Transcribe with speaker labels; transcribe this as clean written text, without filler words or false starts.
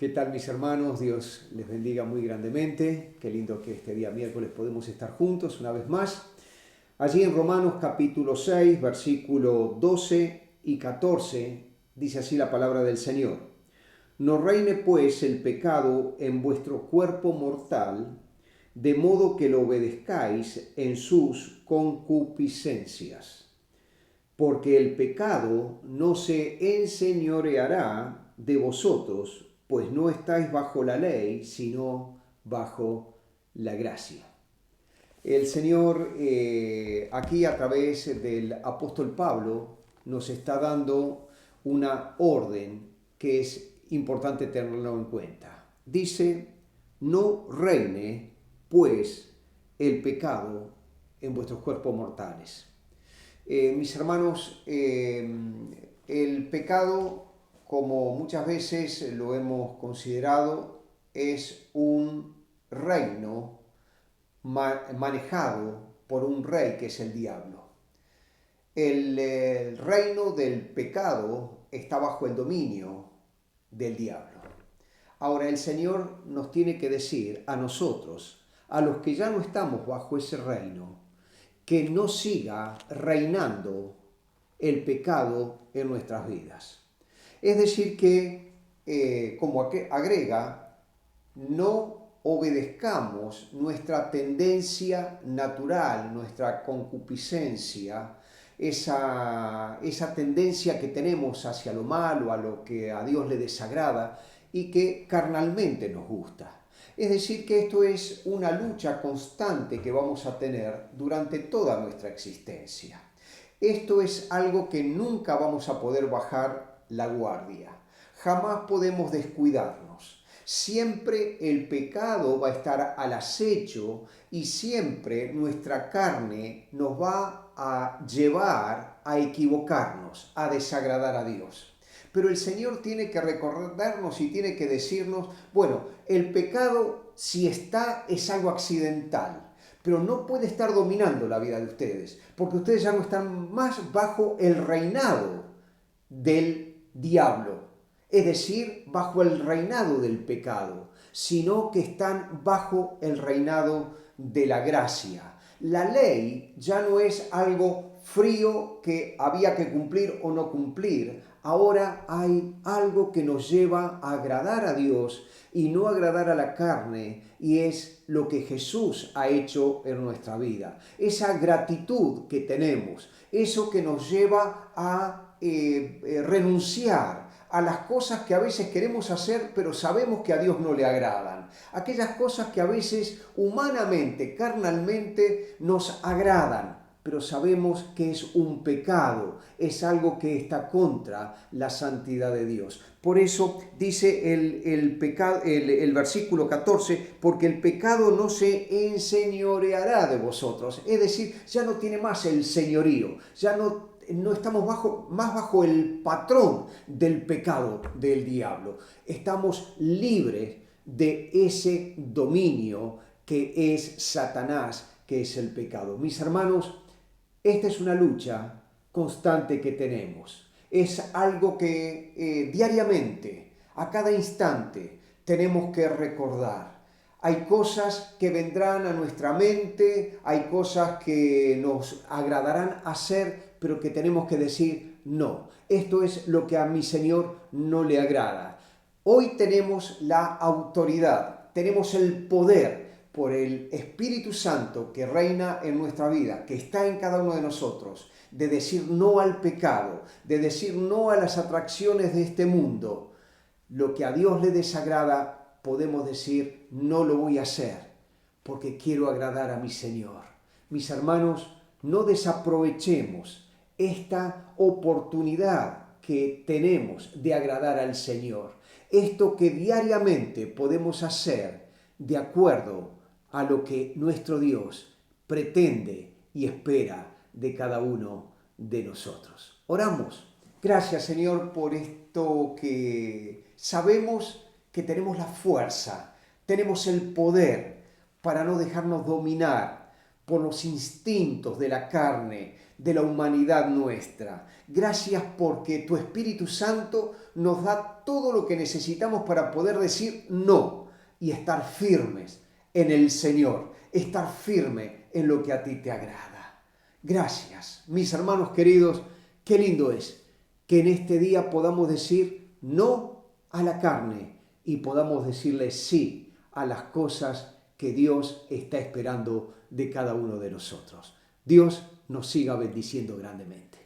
Speaker 1: ¿Qué tal, mis hermanos? Dios les bendiga muy grandemente. Qué lindo que este día miércoles podemos estar juntos una vez más. Allí en Romanos capítulo 6, versículo 12 y 14, dice así la palabra del Señor. No reine pues el pecado en vuestro cuerpo mortal, de modo que lo obedezcáis en sus concupiscencias. Porque el pecado no se enseñoreará de vosotros, pues no estáis bajo la ley, sino bajo la gracia. El Señor aquí a través del apóstol Pablo nos está dando una orden que es importante tenerlo en cuenta. Dice, no reine pues el pecado en vuestros cuerpos mortales. Mis hermanos, el pecado, como muchas veces lo hemos considerado, es un reino manejado por un rey que es el diablo. El reino del pecado está bajo el dominio del diablo. Ahora el Señor nos tiene que decir a nosotros, a los que ya no estamos bajo ese reino, que no siga reinando el pecado en nuestras vidas. Es decir que, como agrega, no obedezcamos nuestra tendencia natural, nuestra concupiscencia, esa tendencia que tenemos hacia lo malo, a lo que a Dios le desagrada y que carnalmente nos gusta. Es decir, que esto es una lucha constante que vamos a tener durante toda nuestra existencia. Esto es algo que nunca vamos a poder bajar la guardia. Jamás podemos descuidarnos. Siempre el pecado va a estar al acecho y siempre nuestra carne nos va a llevar a equivocarnos, a desagradar a Dios. Pero el Señor tiene que recordarnos y tiene que decirnos, bueno, el pecado si está es algo accidental, pero no puede estar dominando la vida de ustedes, porque ustedes ya no están más bajo el reinado del diablo, es decir, bajo el reinado del pecado, sino que están bajo el reinado de la gracia. La ley ya no es algo frío que había que cumplir o no cumplir. Ahora hay algo que nos lleva a agradar a Dios y no agradar a la carne, y es lo que Jesús ha hecho en nuestra vida. Esa gratitud que tenemos, eso que nos lleva a renunciar a las cosas que a veces queremos hacer, pero sabemos que a Dios no le agradan. Aquellas cosas que a veces humanamente, carnalmente nos agradan, pero sabemos que es un pecado, es algo que está contra la santidad de Dios. Por eso dice el versículo 14, porque el pecado no se enseñoreará de vosotros. Es decir, ya no tiene más el señorío, ya no estamos más bajo el patrón del pecado del diablo. Estamos libres de ese dominio que es Satanás, que es el pecado. Mis hermanos, esta es una lucha constante que tenemos. Es algo que diariamente, a cada instante, tenemos que recordar. Hay cosas que vendrán a nuestra mente, hay cosas que nos agradarán hacer, pero que tenemos que decir, no, esto es lo que a mi Señor no le agrada. Hoy tenemos la autoridad, tenemos el poder por el Espíritu Santo que reina en nuestra vida, que está en cada uno de nosotros, de decir no al pecado, de decir no a las atracciones de este mundo. Lo que a Dios le desagrada, podemos decir no lo voy a hacer, porque quiero agradar a mi Señor. Mis hermanos, no desaprovechemos esta oportunidad que tenemos de agradar al Señor. Esto que diariamente podemos hacer de acuerdo a lo que nuestro Dios pretende y espera de cada uno de nosotros. Oramos. Gracias, Señor, por esto que sabemos que tenemos la fuerza, tenemos el poder para no dejarnos dominar por los instintos de la carne, de la humanidad nuestra. Gracias porque tu Espíritu Santo nos da todo lo que necesitamos para poder decir no y estar firmes en el Señor, estar firme en lo que a ti te agrada. Gracias, mis hermanos queridos, qué lindo es que en este día podamos decir no a la carne y podamos decirle sí a las cosas que Dios está esperando de cada uno de nosotros. Dios nos siga bendiciendo grandemente.